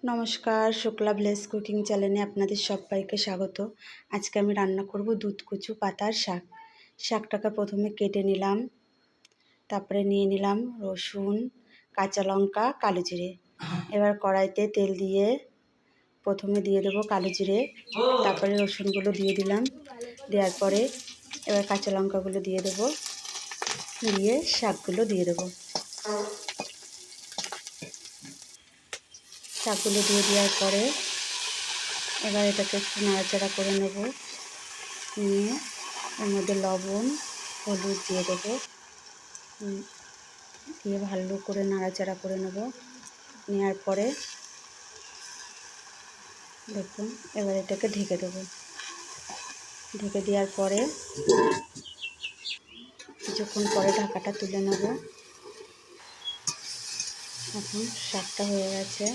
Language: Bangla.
নমস্কার, শুক্লা ভিলেজ কুকিং চ্যানেলে আপনাদের সবাইকে স্বাগত। আজকে আমি রান্না করব দুধ কচু পাতার শাক। শাকটাকে প্রথমে কেটে নিলাম, তারপরে নিয়ে নিলাম রসুন, কাঁচা লঙ্কা, কালো জিরে। এবার কড়াইতে তেল দিয়ে প্রথমে দিয়ে দেবো কালো জিরে, তারপরে রসুনগুলো দিয়ে দিলাম। দেওয়ার পরে এবার কাঁচা লঙ্কাগুলো দিয়ে দেবো, দিয়ে শাকগুলো দিয়ে দেবো। শাকগুলো দিয়ে দেওয়ার পরে এবার এটাকে একটু নাড়াচাড়া করে নেব। নিয়ে এর মধ্যে লবণ, হলুদ দিয়ে দেবো, দিয়ে ভালো করে নাড়াচাড়া করে নেব। নেওয়ার পরে দেখুন এবার এটাকে ঢেকে দেবো। ঢেকে দেওয়ার পরে কিছুক্ষণ পরে ঢাকাটা তুলে নেব। এখন শাকটা হয়ে গেছে।